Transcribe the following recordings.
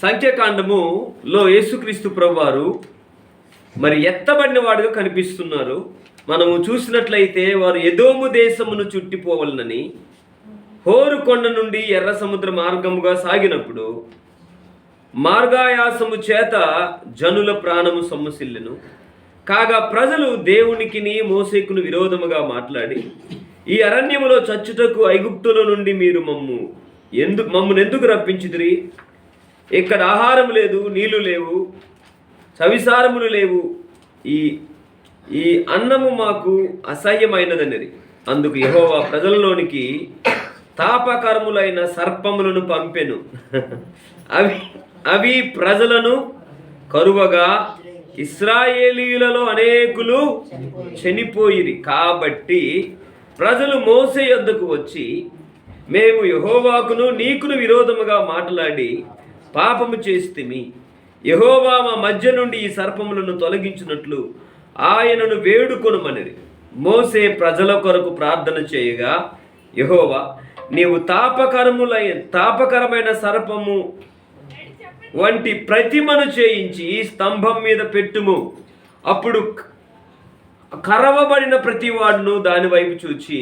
సంఖ్యాకాండములో యేసుక్రీస్తు ప్రభువారు మరి ఎత్తబడిన వాడుగా కనిపిస్తున్నారు. మనము చూసినట్లయితే వారు ఎదోము దేశమును చుట్టిపోవాలని హోరు కొండ నుండి ఎర్ర సముద్ర మార్గముగా సాగినప్పుడు మార్గాయాసము చేత జనుల ప్రాణము సొమ్మసిల్లెను. కాగా ప్రజలు దేవునికిని మోసేకును విరోధముగా మాట్లాడి, ఈ అరణ్యములో చచ్చుటకు ఐగుప్తుల నుండి మీరు మమ్మల్ని ఎందుకు రప్పించుదురి? ఇక్కడ ఆహారం లేదు, నీళ్లు లేవు, చవిసారములు లేవు, ఈ అన్నము మాకు అసహ్యమైనదన్నది. అందుకు యెహోవా ప్రజలలోనికి తాపకరములైన సర్పములను పంపెను. అవి ప్రజలను కరువగా ఇశ్రాయేలీయులలో అనేకులు చనిపోయిరి. కాబట్టి ప్రజలు మోసే యొద్దకు వచ్చి, మేము యెహోవాకును నీకును విరోధముగా మాట్లాడి పాపము చేస్తిమి. యెహోవా మా మధ్య నుండి ఈ సర్పములను తొలగించినట్లు ఆయనను వేడుకొనుమనిరి. మోసే ప్రజల కొరకు ప్రార్థన చేయగా, యెహోవా నీవు తాపకరమైన సర్పము వంటి ప్రతిమను చేయించి స్తంభం మీద పెట్టుము. అప్పుడు కరవబడిన ప్రతి వాడును దాని వైపు చూచి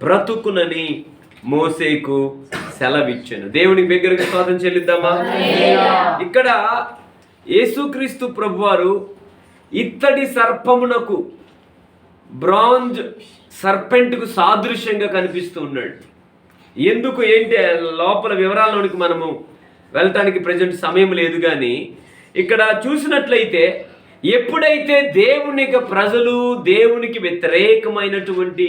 బ్రతుకునని మోసేకు సెలవిచ్చాను. దేవునికి దగ్గరగా స్తోత్రం చెల్లిద్దామా? ఇక్కడ యేసుక్రీస్తు ప్రభువారు ఇత్తడి సర్పమునకు, బ్రాంజ్ సర్పెంట్కు సాదృశ్యంగా కనిపిస్తూ ఉన్నాడు. ఎందుకు ఏంటి లోపల వివరాల్లోనికి మనము వెళ్ళటానికి ప్రజెంట్ సమయం లేదు. కానీ ఇక్కడ చూసినట్లయితే ఎప్పుడైతే ప్రజలు దేవునికి వ్యతిరేకమైనటువంటి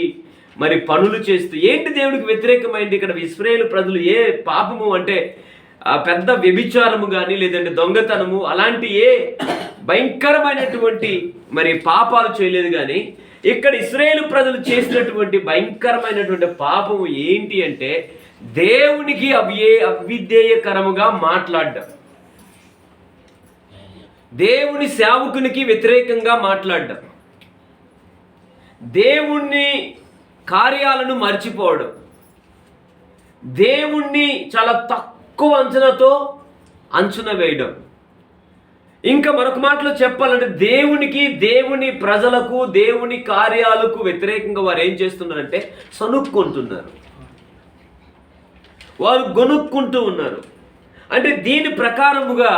మరి పనులు చేస్తూ, ఏంటి దేవునికి వ్యతిరేకమైంది? ఇక్కడ ఇశ్రాయేలు ప్రజలు ఏ పాపము అంటే పెద్ద వ్యభిచారము కానీ లేదంటే దొంగతనము అలాంటి ఏ భయంకరమైనటువంటి మరి పాపాలు చేయలేదు. కానీ ఇక్కడ ఇశ్రాయేలు ప్రజలు చేసినటువంటి భయంకరమైనటువంటి పాపము ఏంటి అంటే దేవునికి అవిధేయకరముగా మాట్లాడడం, దేవుని సేవకునికి వ్యతిరేకంగా మాట్లాడడం, దేవుణ్ణి కార్యాలను మర్చిపోవడం, దేవుణ్ణి చాలా తక్కువ అంచనాతో అంచనా వేయడం. ఇంకా మరొక మాటలో చెప్పాలంటే దేవునికి, దేవుని ప్రజలకు, దేవుని కార్యాలకు వ్యతిరేకంగా వారు ఏం చేస్తున్నారంటే సనుక్కుంటున్నారు, వారు గొనుక్కుంటూ ఉన్నారు. అంటే దీని ప్రకారముగా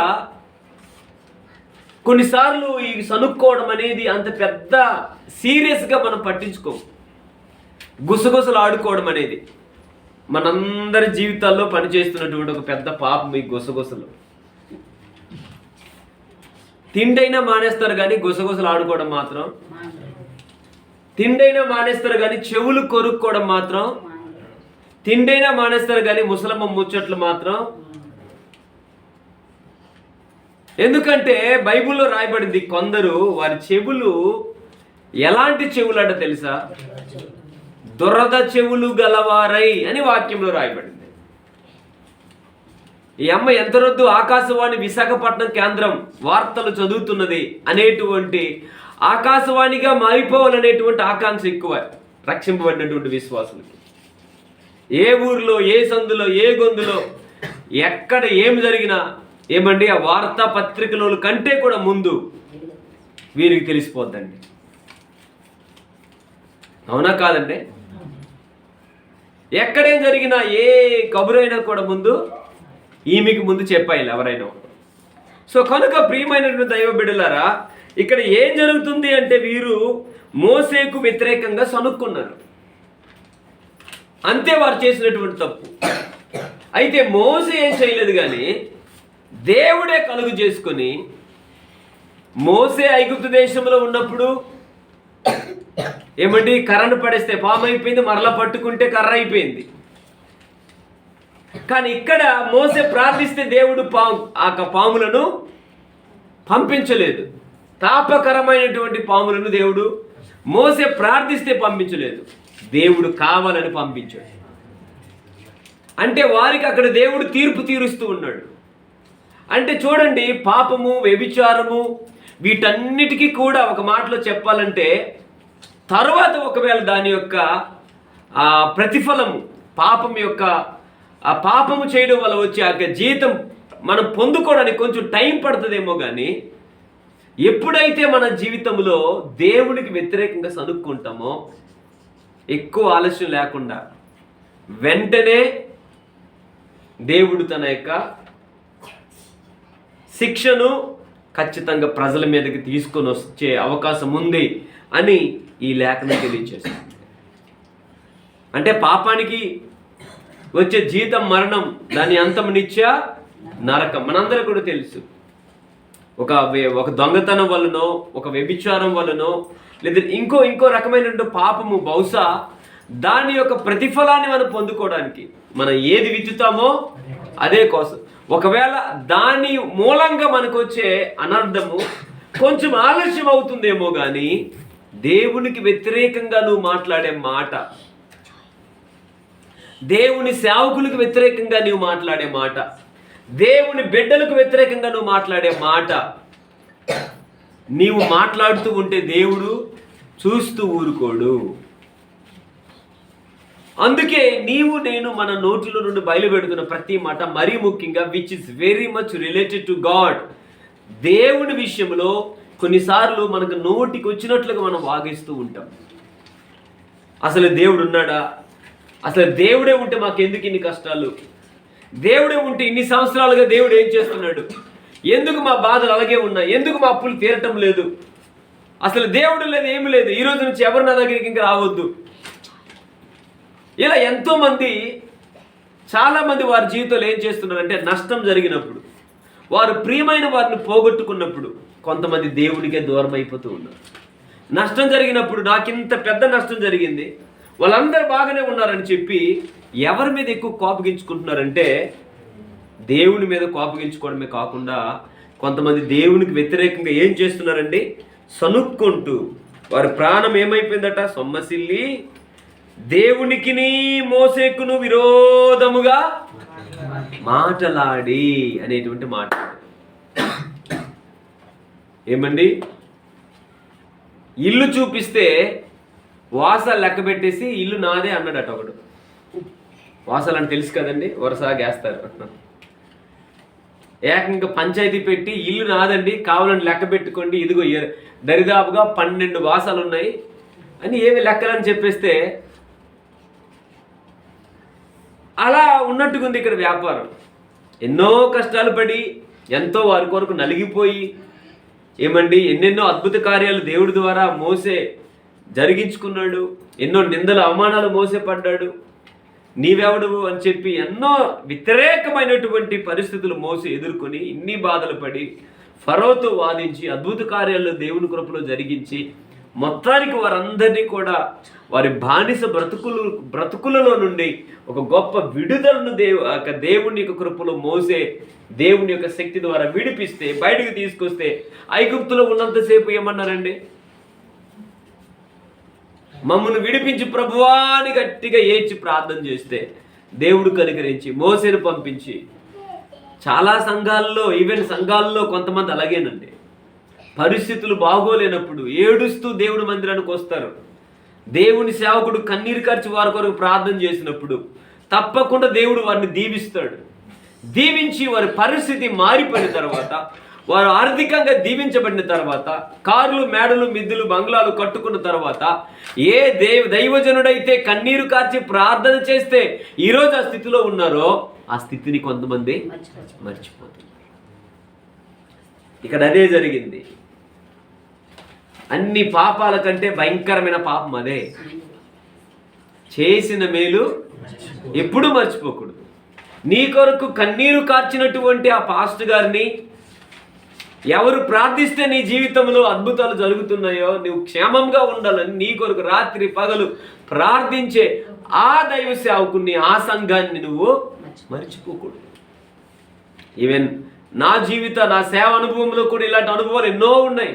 కొన్నిసార్లు ఈ సనుక్కోవడం అనేది అంత పెద్ద సీరియస్గా మనం పట్టించుకోము. గుసగుసలు ఆడుకోవడం అనేది మనందరి జీవితాల్లో పనిచేస్తున్నటువంటి ఒక పెద్ద పాపం ఈ గుసగుసలు. తిండైనా మానేస్తారు కానీ గుసగుసలు ఆడుకోవడం మాత్రం, తిండైనా మానేస్తారు కానీ చెవులు కొరుక్కోవడం మాత్రం, తిండైనా మానేస్తారు కానీ ముసలమ్మ ముచ్చట్లు మాత్రం. ఎందుకంటే బైబిల్లో రాయబడింది, కొందరు వారి చెవులు ఎలాంటి చెవులు అంట తెలుసా? దురద చెవులు గలవారై అని వాక్యంలో రాయబడింది. ఈ అమ్మ ఎంత రొద్దు ఆకాశవాణి విశాఖపట్నం కేంద్రం వార్తలు చదువుతున్నది అనేటువంటి ఆకాశవాణిగా మారిపోవాలనేటువంటి ఆకాంక్ష ఎక్కువ రక్షింపబడినటువంటి విశ్వాసులకి. ఏ ఊరిలో, ఏ సందులో, ఏ గొంతులో, ఎక్కడ ఏం జరిగినా ఏమండి ఆ వార్తా పత్రికల కంటే కూడా ముందు వీరికి తెలిసిపోద్దండి. అవునా కాదండి? ఎక్కడేం జరిగినా ఏ కబురైనా కూడా ముందు ఈమెకి ముందు చెప్పాలి ఎవరైనా. సో కనుక ప్రియమైనటువంటి దైవ బిడ్డలారా, ఇక్కడ ఏం జరుగుతుంది అంటే వీరు మోసేకు వ్యతిరేకంగా సనుక్కున్నారు. అంతే వారు చేసినటువంటి తప్పు. అయితే మోసే ఏం చేయలేదు కానీ దేవుడే కలుగు చేసుకొని, మోసే ఐగుప్తు దేశంలో ఉన్నప్పుడు ఏమండి కర్రను పడేస్తే పాము అయిపోయింది, మరలా పట్టుకుంటే కర్ర అయిపోయింది. కానీ ఇక్కడ మోసే ప్రార్థిస్తే దేవుడు పాములను పంపించలేదు. తాపకరమైనటువంటి పాములను దేవుడు మోసే ప్రార్థిస్తే పంపించలేదు, దేవుడు కావాలని పంపించాడు. అంటే వారికి అక్కడ దేవుడు తీర్పు తీరుస్తూ ఉన్నాడు. అంటే చూడండి, పాపము, వ్యభిచారము వీటన్నిటికీ కూడా ఒక మాటలో చెప్పాలంటే తర్వాత ఒకవేళ దాని యొక్క ప్రతిఫలము, పాపం యొక్క పాపము చేయడం వల్ల వచ్చే ఆ జీతం మనం పొందుకోవడానికి కొంచెం టైం పడుతుందేమో కానీ ఎప్పుడైతే మన జీవితంలో దేవునికి వ్యతిరేకంగా సనుక్కుంటామో ఎక్కువ ఆలస్యం లేకుండా వెంటనే దేవుడు తన యొక్క శిక్షను ఖచ్చితంగా ప్రజల మీదకి తీసుకొని వచ్చే అవకాశం ఉంది అని ఈ లేఖనం తెలియజేస్తుంది. అంటే పాపానికి వచ్చే జీతం మరణం, దాని అంతం నిత్య నరకం. మనందరూ కూడా తెలుసు. ఒక దొంగతనం వలనో, ఒక వ్యభిచారం వలనో, లేదా ఇంకో రకమైన పాపము బహుశా దాని యొక్క ప్రతిఫలాన్ని మనం పొందుకోవడానికి మనం ఏది విత్తుతామో అదే కోసం. ఒకవేళ దాని మూలంగా మనకు వచ్చే అనర్థము కొంచెం ఆలస్యం అవుతుందేమో కానీ దేవునికి వ్యతిరేకంగా నువ్వు మాట్లాడే మాట, దేవుని సేవకులకు వ్యతిరేకంగా నువ్వు మాట్లాడే మాట, దేవుని బిడ్డలకు వ్యతిరేకంగా నువ్వు మాట్లాడే మాట, నీవు మాట్లాడుతూ ఉంటే దేవుడు చూస్తూ ఊరుకోడు. అందుకే నేను మన నోటిలో నుండి బయలుపెడుతున్న ప్రతి మాట మరీ ముఖ్యంగా which is very much related to God. దేవుని విషయంలో కొన్నిసార్లు మనకు నోటికి వచ్చినట్లుగా మనం వాగిస్తూ ఉంటాం. అసలు దేవుడు ఉన్నాడా? అసలు దేవుడే ఉంటే మాకెందుకు ఇన్ని కష్టాలు? దేవుడే ఉంటే ఇన్ని సంవత్సరాలుగా దేవుడు ఏం చేస్తున్నాడు? ఎందుకు మా బాధలు అలాగే ఉన్నాయి? ఎందుకు మా అప్పులు తీరటం లేదు? అసలు దేవుడు లేదు, ఏమి లేదు. ఈ రోజు నుంచి ఎవరు నా దగ్గరికి ఇంకా రావద్దు. ఇలా ఎంతోమంది, చాలామంది వారి జీవితంలో ఏం చేస్తున్నారంటే నష్టం జరిగినప్పుడు, వారు ప్రియమైన వారిని పోగొట్టుకున్నప్పుడు కొంతమంది దేవుడికే దూరం అయిపోతూ ఉన్నారు. నష్టం జరిగినప్పుడు నాకింత పెద్ద నష్టం జరిగింది, వాళ్ళందరూ బాగానే ఉన్నారని చెప్పి ఎవరి మీద ఎక్కువ కోపగించుకుంటున్నారంటే దేవుని మీద కోపగించుకోవడమే కాకుండా కొంతమంది దేవునికి వ్యతిరేకంగా ఏం చేస్తున్నారండి? సనుక్కుంటూ వారి ప్రాణం ఏమైపోయిందట? సొమ్మసిల్లి దేవునికిని మోసేకును విరోధముగా మాటలాడి అనేటువంటి మాట. ఏమండి, ఇల్లు చూపిస్తే వాసాలు లెక్క పెట్టేసి ఇల్లు నాదే అన్నాడట ఒకడు. వాసాలు అంటే తెలుసు కదండి, వరుసగేస్తారు. ఏకంగా పంచాయతీ పెట్టి ఇల్లు నాదండి, కావాలని లెక్క పెట్టుకోండి, ఇదిగో దరిదాపుగా 12 వాసాలు ఉన్నాయి అని ఏమి లెక్కలని చెప్పేస్తే అలా ఉన్నట్టుకుంది ఇక్కడ వ్యాపారం. ఎన్నో కష్టాలు పడి ఎంతో వారి కొరకు నలిగిపోయి ఏమండి ఎన్నెన్నో అద్భుత కార్యాలు దేవుడి ద్వారా మోసే జరిగించుకున్నాడు. ఎన్నో నిందలు అవమానాలు మోసపడ్డాడు. నీవెవడు అని చెప్పి ఎన్నో వ్యతిరేకమైనటువంటి పరిస్థితులు మోసే ఎదుర్కొని ఇన్ని బాధలు పడి ఫరోతో వాదించి అద్భుత కార్యాలు దేవుని కృపలో జరిగించి మొత్తానికి వారందరినీ కూడా వారి బానిస బ్రతుకులలో నుండి ఒక గొప్ప విడుదలను దేవుని యొక్క కృపలో మోసే దేవుని యొక్క శక్తి ద్వారా విడిపిస్తే బయటకు తీసుకొస్తే ఐగుప్తులో ఉన్నంతసేపు ఏమన్నారండి? మమ్మల్ని విడిపించి ప్రభువా అని గట్టిగా ఏడ్చి ప్రార్థన చేస్తే దేవుడు కనికరించి మోసేను పంపించి చాలా సంఘాల్లో, ఈవెన్ సంఘాల్లో కొంతమంది అలాగేనండి, పరిస్థితులు బాగోలేనప్పుడు ఏడుస్తూ దేవుడి మందిరానికి వస్తారు. దేవుని సేవకుడు కన్నీరు కార్చి వారి కొరకు ప్రార్థన చేసినప్పుడు తప్పకుండా దేవుడు వారిని దీవిస్తాడు. దీవించి వారి పరిస్థితి మారిపోయిన తర్వాత, వారు ఆర్థికంగా దీవించబడిన తర్వాత, కార్లు, మేడలు, మిద్దెలు, బంగ్లాలు కట్టుకున్న తర్వాత, ఏ దైవజనుడైతే కన్నీరు కార్చి ప్రార్థన చేస్తే ఈరోజు ఆ స్థితిలో ఉన్నారో ఆ స్థితిని కొంతమంది మర్చిపోతున్నారు. ఇక్కడ అదే జరిగింది. అన్ని పాపాల కంటే భయంకరమైన పాపం అదే. చేసిన మేలు ఎప్పుడూ మర్చిపోకూడదు. నీ కొరకు కన్నీరు కార్చినటువంటి ఆ పాస్టర్ గారిని ఎవరు ప్రార్థిస్తే నీ జీవితంలో అద్భుతాలు జరుగుతున్నాయో, నువ్వు క్షేమంగా ఉండాలని నీ కొరకు రాత్రి పగలు ప్రార్థించే ఆ దైవ సేవకుని, ఆ సంఘాన్ని నువ్వు మర్చిపోకూడదు. ఈవెన్ నా సేవ అనుభవంలో కూడా ఇలాంటి అనుభవాలు ఎన్నో ఉన్నాయి.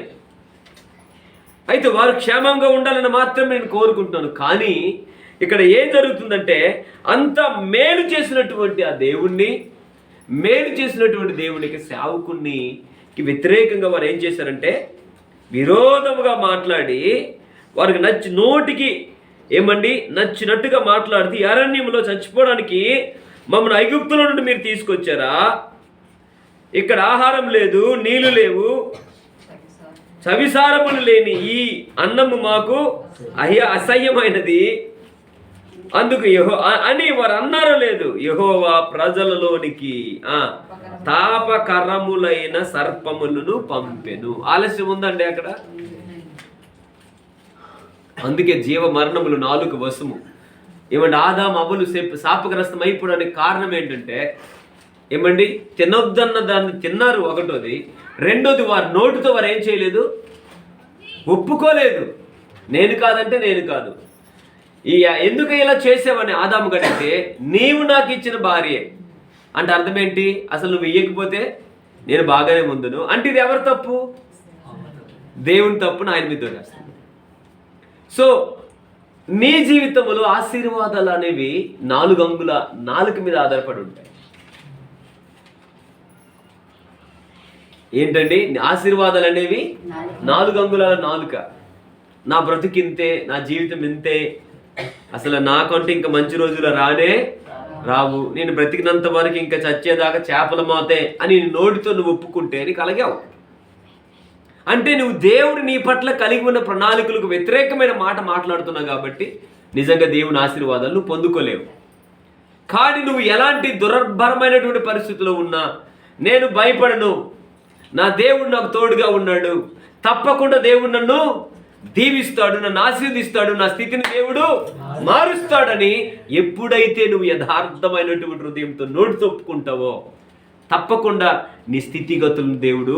అయితే వారు క్షేమంగా ఉండాలని మాత్రం నేను కోరుకుంటున్నాను. కానీ ఇక్కడ ఏం జరుగుతుందంటే అంత మేలు చేసినటువంటి ఆ దేవుణ్ణి, మేలు చేసినటువంటి దేవునికి సేవకుని వ్యతిరేకంగా వారు ఏం చేశారంటే విరోధముగా మాట్లాడి వారికి నోటికి నచ్చినట్టుగా మాట్లాడుతూ అరణ్యంలో చచ్చిపోవడానికి మమ్మల్ని ఐగుప్తుల నుండి మీరు తీసుకొచ్చారా? ఇక్కడ ఆహారం లేదు, నీళ్లు లేవు, చవిసారములు లేని ఈ అన్నము మాకు అసహ్యమైనది, అందుకు అని వారు అన్నారో లేదు, యెహోవా ప్రజలలోనికి తాపకరములైన సర్పములను పంపెను. ఆలస్యం ఉందండి అక్కడ. అందుకే జీవ మరణములు 4 వశము. ఏమండి, ఆదాము అవ్వలు శాపగ్రస్తం అయిపోవడానికి కారణం ఏంటంటే, ఏమండి, తినొద్దన్న దాన్ని తిన్నారు. ఒకటోది. రెండోది, వారి నోటితో వారు ఏం చేయలేదు, ఒప్పుకోలేదు. నేను కాదంటే నేను కాదు. ఎందుకు ఇలా చేసావని ఆదాము గడితే, నీవు నాకు ఇచ్చిన భార్యే అంటే అర్థం ఏంటి? అసలు నువ్వు ఇయ్యకపోతే నేను బాగానే ముందును అంటే ఇది ఎవరి తప్పు? దేవుని తప్పును ఆయన మీద దొరేస్తాను. సో నీ జీవితంలో ఆశీర్వాదాలు అనేవి 4 అంగుళ నాలుక మీద ఆధారపడి ఉంటాయి. ఏంటండి ఆశీర్వాదాలు అనేవి? 4 అంగుళాల నాలుక. నా బ్రతుకింతే, నా జీవితం ఇంతే, అసలు నాకంటే ఇంకా మంచి రోజులు రావు, నేను బ్రతికినంత వరకు ఇంకా చచ్చేదాకా చేపల మోతే అని నోటితో నువ్వు ఒప్పుకుంటే నీకు అలాగావు. అంటే నువ్వు దేవుడు నీ పట్ల కలిగి ఉన్న ప్రణాళికలకు వ్యతిరేకమైన మాట మాట్లాడుతున్నావు కాబట్టి నిజంగా దేవుని ఆశీర్వాదాలు నువ్వు పొందుకోలేవు. కానీ నువ్వు ఎలాంటి దుర్భరమైనటువంటి పరిస్థితుల్లో ఉన్నా, నేను భయపడను, నా దేవుడు నాకు తోడుగా ఉన్నాడు, తప్పకుండా దేవుడు నన్ను దీవిస్తాడు, నన్ను ఆశీర్దిస్తాడు, నా స్థితిని దేవుడు మారుస్తాడని ఎప్పుడైతే నువ్వు యథార్థమైనటువంటి హృదయంతో నోటితో ఒప్పుకుంటావో తప్పకుండా నీ స్థితిగతులను దేవుడు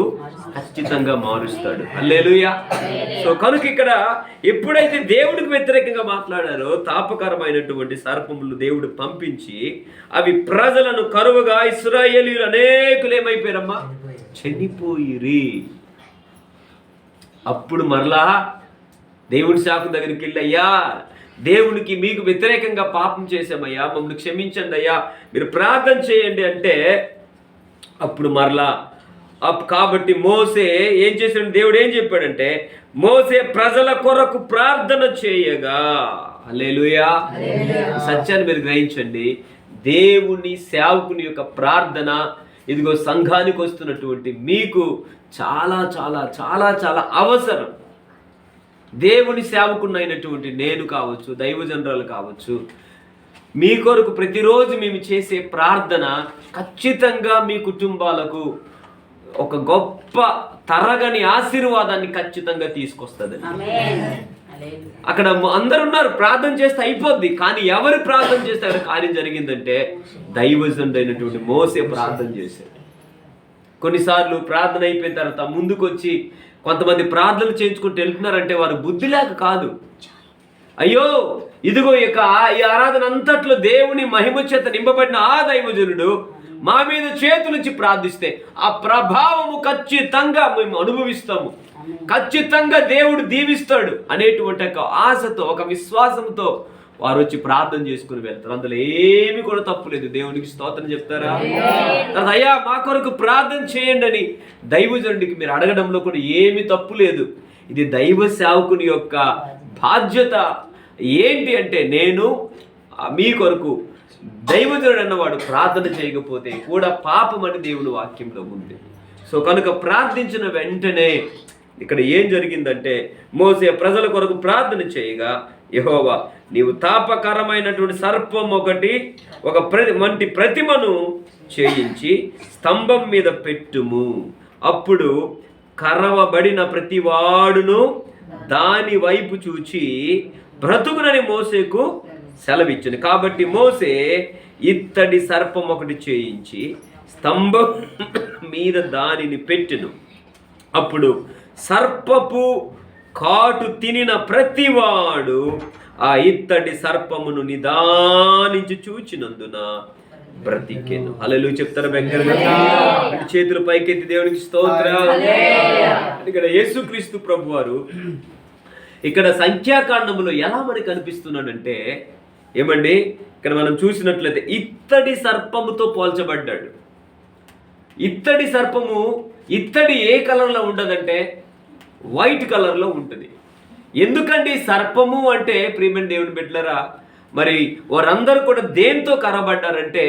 ఖచ్చితంగా మారుస్తాడు. హల్లెలూయా. సో కనుక ఇక్కడ ఎప్పుడైతే దేవుడికి వ్యతిరేకంగా మాట్లాడారో తాపకరమైనటువంటి సర్పములు దేవుడు పంపించి అవి ప్రజలను కరువుగా ఇశ్రాయేలీయులు అనేకులు ఏమైపోయారమ్మా, చనిపోయిరి. అప్పుడు మరలా దేవుడి శాఖ దగ్గరికి వెళ్ళి, అయ్యా దేవునికి మీకు వ్యతిరేకంగా పాపం చేశామయ్యా, మమ్మల్ని క్షమించండి అయ్యా, మీరు ప్రార్థన చేయండి అంటే అప్పుడు మరలా కాబట్టి మోసే ఏం చేశాడు? దేవుడు ఏం చెప్పాడంటే, మోసే ప్రజల కొరకు ప్రార్థన చేయగా. హల్లెలూయా. సత్యాన్ని మీరు గ్రహించండి. దేవుని సేవకుని యొక్క ప్రార్థన ఇదిగో సంఘానికి వస్తున్నటువంటి మీకు చాలా చాలా చాలా చాలా అవసరం. దేవుని సేవకునైనటువంటి నేను కావచ్చు, దైవజనరాలు కావచ్చు, మీ కొరకు ప్రతిరోజు మేము చేసే ప్రార్థన ఖచ్చితంగా మీ కుటుంబాలకు ఒక గొప్ప తరగని ఆశీర్వాదాన్ని ఖచ్చితంగా తీసుకొస్తుంది. అక్కడ అందరు ఉన్నారు, ప్రార్థన చేస్తే అయిపోద్ది, కానీ ఎవరు ప్రార్థన చేస్తే అక్కడ కార్యం జరిగిందంటే దైవజనుడు అయినటువంటి మోసే ప్రార్థన చేశాడు. కొన్నిసార్లు ప్రార్థన అయిపోయిన తర్వాత ముందుకు వచ్చి కొంతమంది ప్రార్థనలు చేయించుకుంటూ వెళ్తున్నారంటే వారు బుద్ధి లేక కాదు, అయ్యో ఇదిగో ఈ ఆరాధన అంతట్లో దేవుని మహిమ చేత నింపబడిన ఆ దైవజనుడు మా మీద చేతులుంచి ప్రార్థిస్తే ఆ ప్రభావము ఖచ్చితంగా మేము అనుభవిస్తాము, ఖచ్చితంగా దేవుడు దీవిస్తాడు అనేటువంటి ఒక ఆశతో, ఒక విశ్వాసంతో వారు వచ్చి ప్రార్థన చేసుకుని వెళ్తారు. అందులో ఏమి కూడా తప్పు లేదు. దేవునికి స్తోత్రం చెప్తారా? అయ్యా మా కొరకు ప్రార్థన చేయండి అని దైవజనుడికి మీరు అడగడంలో కూడా ఏమి తప్పు లేదు. ఇది దైవ సేవకుని యొక్క బాధ్యత. ఏంటి అంటే, నేను మీ కొరకు దైవజనుడు అన్నవాడు ప్రార్థన చేయకపోతే కూడా పాపం అని దేవుని వాక్యంలో ఉంది. సో కనుక ప్రార్థించిన వెంటనే ఇక్కడ ఏం జరిగిందంటే, మోసే ప్రజల కొరకు ప్రార్థన చేయగా యెహోవా నీవు తాపకరమైనటువంటి సర్పం ఒక వంటి ప్రతిమను చేయించి స్తంభం మీద పెట్టుము, అప్పుడు కరవబడిన ప్రతివాడును దాని వైపు చూచి బ్రతుకునని మోసేకు సెలవిచ్చును. కాబట్టి మోసే ఇత్తడి సర్పం ఒకటి చేయించి స్తంభం మీద దానిని పెట్టును. అప్పుడు సర్పపు కాటు తినిన ప్రతివాడు ఆ ఇత్తడి సర్పమును నిదానించి చూచినందున బ్రతికెను. హల్లెలూయా చెప్తారా? చేతులు పైకెత్తి దేవునికి స్తోత్రం. ఇక్కడ యేసుక్రీస్తు ప్రభు వారు ఇక్కడ సంఖ్యాకాండములో ఎలా మనకు అనిపిస్తున్నాడంటే, ఏమండి ఇక్కడ మనం చూసినట్లయితే ఇత్తడి సర్పముతో పోల్చబడ్డాడు. ఇత్తడి సర్పము, ఇత్తడి ఏ కలర్లో ఉండదంటే వైట్ కలర్లో ఉంటుంది. ఎందుకండి సర్పము అంటే? ప్రియమైన దేవుని బిడ్డలారా, మరి వారందరూ కూడా దేంతో కరవబడ్డారంటే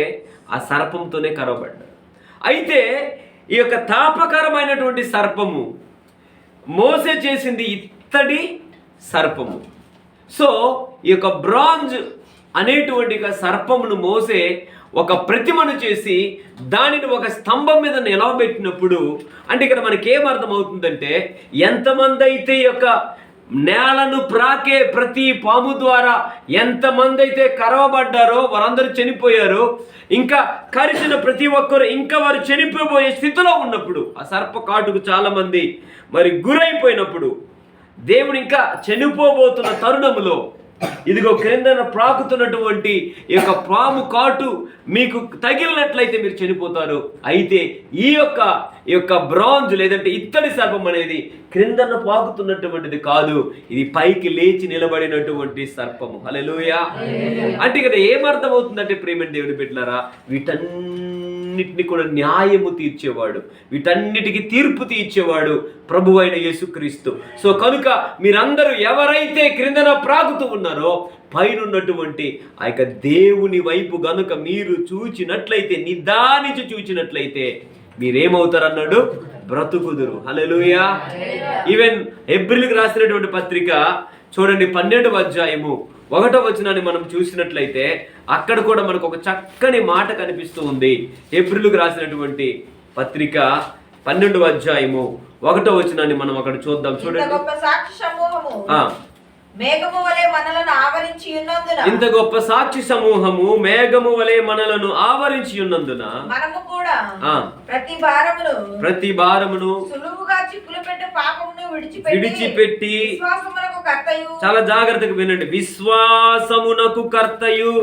ఆ సర్పంతోనే కరవబడ్డారు. అయితే ఈ యొక్క తాపకరమైనటువంటి సర్పము మోసే చేసింది ఇత్తడి సర్పము. సో ఈ యొక్క బ్రాంజ్ అనేటువంటి సర్పమును మోసే ఒక ప్రతిమను చేసి దానిని ఒక స్తంభం మీద నిలవబెట్టినప్పుడు, అంటే ఇక్కడ మనకేమర్థం అవుతుందంటే, ఎంతమంది అయితే ఈ యొక్క నేలను ప్రాకే ప్రతి పాము ద్వారా ఎంతమంది అయితే కరవబడ్డారో వారందరూ చనిపోయారు. ఇంకా కరిచిన ప్రతి ఒక్కరు ఇంకా వారు చనిపోయే స్థితిలో ఉన్నప్పుడు, ఆ సర్ప కాటుకు చాలా మంది మరి గురైపోయినప్పుడు, దేవుడు ఇంకా చనిపోబోతున్న తరుణములో ఇదిగో క్రిందన ప్రాకుతున్నటువంటి ఈ యొక్క పాము కాటు మీకు తగిలినట్లయితే మీరు చనిపోతారు. అయితే ఈ యొక్క బ్రాంజ్ లేదంటే ఇత్తడి సర్పం అనేది క్రిందన పాకుతున్నటువంటిది కాదు, ఇది పైకి లేచి నిలబడినటువంటి సర్పము. హల్లెలూయా. అంటే ఇక్కడ ఏమర్థం అవుతుందంటే, ప్రేమ దేవుని బిడ్డలారా, వీటన్నిటిని కూడా న్యాయము తీర్చేవాడు, వీటన్నిటికీ తీర్పు తీర్చేవాడు ప్రభు అయిన యేసుక్రీస్తు. సో కనుక మీరందరూ ఎవరైతే క్రిందన ప్రాగుతూ ఉన్నారో, పైన ఉన్నటువంటి ఆ యొక్క దేవుని వైపు గనుక మీరు చూచినట్లయితే, నిదానించి చూచినట్లయితే మీరేమవుతారన్నాడు? బ్రతుకుదురు. హల్లెలూయా. ఈవెన్ హెబ్రీయులకు రాసినటువంటి పత్రిక చూడండి 12వ అధ్యాయము 1వ వచనాన్ని మనం చూసినట్లయితే అక్కడ కూడా మనకు ఒక చక్కని మాట కనిపిస్తూ ఉంది. హెబ్రీయులకు రాసినటువంటి పత్రిక 12వ అధ్యాయము 1వ వచనాన్ని మనం అక్కడ చూద్దాం. చూడండి, ఇంత గొప్ప సాక్షి సమూహము మేఘము వలె మనలను ఆవరించి ఉన్నందున మనము కూడా ప్రతి భారమును సులువుగా చిక్కులుపెట్టే పాపమును విడిచిపెట్టి చాలా జాగ్రత్తగా వినండి, విశ్వాసమునకు కర్తయు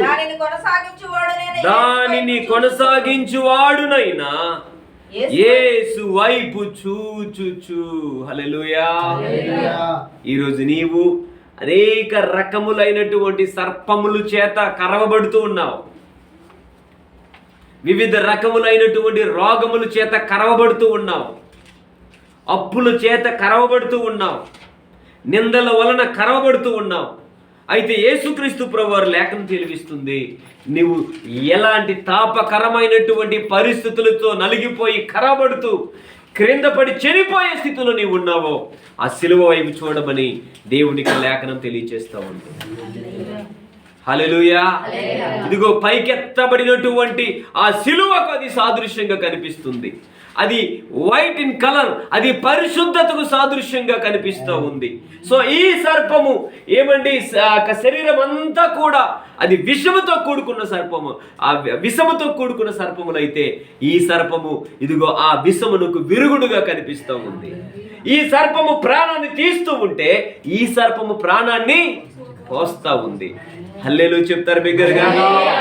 దానిని కొనసాగించువాడునైనా యేసు వైపు చూచుచు. హల్లెలూయా. ఈరోజు నీవు అనేక రకములైనటువంటి సర్పముల చేత కరవబడుతూ ఉన్నావు, వివిధ రకములైనటువంటి రోగముల చేత కరవబడుతూ ఉన్నావు, అప్పుల చేత కరవబడుతూ ఉన్నావు, నిందల వలన కరవబడుతూ ఉన్నావు. అయితే యేసుక్రీస్తు ప్రభువారు లేఖనం తెలివిస్తుంది, నువ్వు ఎలాంటి తాపకరమైనటువంటి పరిస్థితులతో నలిగిపోయి కరవబడుతూ క్రింద పడి చనిపోయే స్థితిలో నీవు ఉన్నావో, ఆ సిలువ వైపు చూడమని దేవునికి లేఖనం తెలియచేస్తా ఉంది. హల్లెలూయా. ఇదిగో పైకెత్తబడినటువంటి ఆ సిలువకు అది సాదృశ్యంగా కనిపిస్తుంది. అది వైట్ ఇన్ కలర్, అది పరిశుద్ధతకు సాదృశ్యంగా కనిపిస్తూ ఉంది. సో ఈ సర్పము ఏమండి, శరీరం అంతా కూడా అది విషముతో కూడుకున్న సర్పము. ఆ విషముతో కూడుకున్న సర్పములైతే ఈ సర్పము ఇదిగో ఆ విషమునకు విరుగుడుగా కనిపిస్తూ ఉంది. ఈ సర్పము ప్రాణాన్ని తీస్తూ ఉంటే ఈ సర్పము ప్రాణాన్ని పోస్తా ఉంది. హల్లెలూయా చెప్తారు బిగ్గరగా.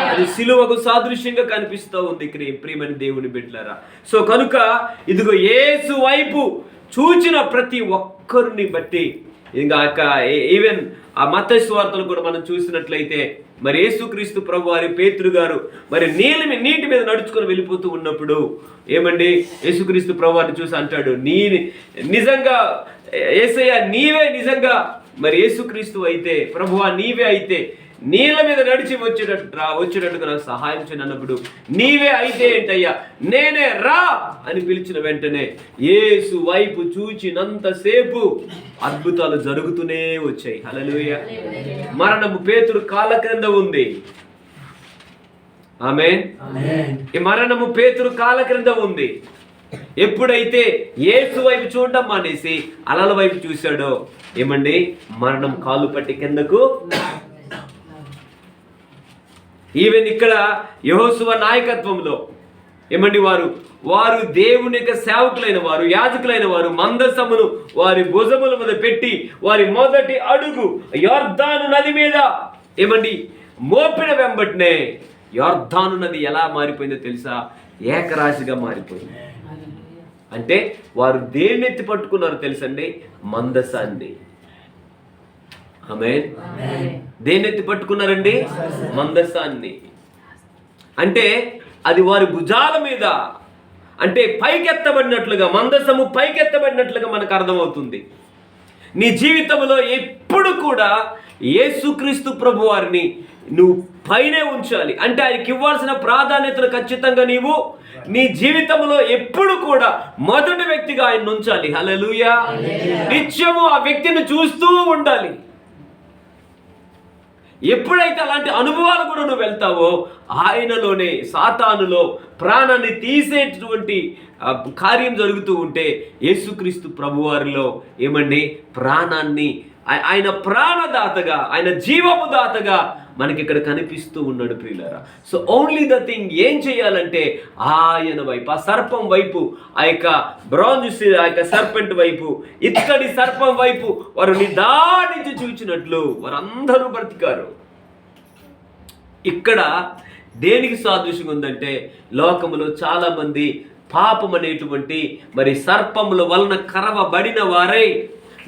అది సిలువకు సాదృశ్యంగా కనిపిస్తూ ఉంది ప్రియమైన దేవుని బిడ్డలారా. సో కనుక ఇదిగో యేసు వైపు చూచిన ప్రతి ఒక్కరిని బట్టి, ఇంకా ఈవెన్ ఆ మత్తయి సువార్తలు కూడా మనం చూసినట్లయితే, మరి యేసుక్రీస్తు ప్రభు వారి పేతురు గారు మరి నీటి మీద నడుచుకొని వెళ్ళిపోతూ ఉన్నప్పుడు ఏమండి, యేసుక్రీస్తు ప్రభు వారిని చూసి అంటాడు, నిజంగా యేసయ్య నీవే నిజంగా మరి యేసుక్రీస్తు అయితే, ప్రభువా నీవే అయితే నీళ్ళ మీద నడిచి వచ్చేటట్టుగా నాకు సహాయం చేయను అన్నప్పుడు, నీవే అయితే ఏంటయ్యా, నేనే రా అని పిలిచిన వెంటనే యేసు వైపు చూచినంతసేపు అద్భుతాలు జరుగుతూనే వచ్చాయి. హల్లెలూయా. మరణము పేతురు కాళ్ళ క్రింద ఉంది. ఆమేన్. ఈ మరణము పేతురు కాళ్ళ క్రింద ఉంది. ఎప్పుడైతే యేసు వైపు చూడడం మానేసి అలల వైపు చూశాడో ఏమండి, మరణం కాళ్ళు పట్టి కిందకు. ఈవెన్ ఇక్కడ యెహోషువ నాయకత్వంలో ఏమండి వారు దేవుని యొక్క సేవకులైన వారు, యాజకులైన వారు మందసమును వారి భుజముల మీద పెట్టి వారి మొదటి అడుగు యొర్దాను నది మీద ఏమండి మోపిన వెంబటనే యొర్దాను నది ఎలా మారిపోయిందో తెలుసా? ఏకరాశిగా మారిపోయింది. అంటే వారు దేన్ని ఎత్తి పట్టుకున్నారు తెలుసండి? మందసాన్ని. ఆమేన్. దేన్ని ఎత్తి పట్టుకున్నారండి? మందసాన్ని. అంటే అది వారి భుజాల మీద, అంటే పైకెత్తబడినట్లుగా, మందసము పైకెత్తబడినట్లుగా మనకు అర్థమవుతుంది. నీ జీవితంలో ఎప్పుడు కూడా యేసుక్రీస్తు ప్రభు వారిని నువ్వు పైనే ఉంచాలి. అంటే ఆయనకి ఇవ్వాల్సిన ప్రాధాన్యతను ఖచ్చితంగా నీవు నీ జీవితంలో ఎప్పుడు కూడా మొదటి వ్యక్తిగా ఆయన ఉంచాలి. హల్లెలూయా. నిత్యము ఆ వ్యక్తిని చూస్తూ ఉండాలి. ఎప్పుడైతే అలాంటి అనుభవాలు కూడా నువ్వు వెళ్తావో ఆయనలోనే సాతానులో ప్రాణాన్ని తీసేటువంటి కార్యం జరుగుతూ ఉంటే యేసుక్రీస్తు ప్రభువారిలో ఏమండి ప్రాణాన్ని ఆయన ప్రాణదాతగా ఆయన జీవము దాతగా మనకి ఇక్కడ కనిపిస్తూ ఉన్నాడు ప్రియులారా. సో ఓన్లీ ద థింగ్ ఏం చేయాలంటే ఆయన వైపు ఆ సర్పం వైపు ఆ యొక్క బ్రాంజ్ ఆ యొక్క సర్పెంట్ వైపు ఇత్తడి సర్పం వైపు వారు నిదానించి చూచినట్లు వారందరూ బ్రతికారు. ఇక్కడ దేనికి సాదృశ్యం ఉందంటే లోకములో చాలా మంది పాపం అనేటువంటి మరి సర్పముల వలన కరవబడిన వారై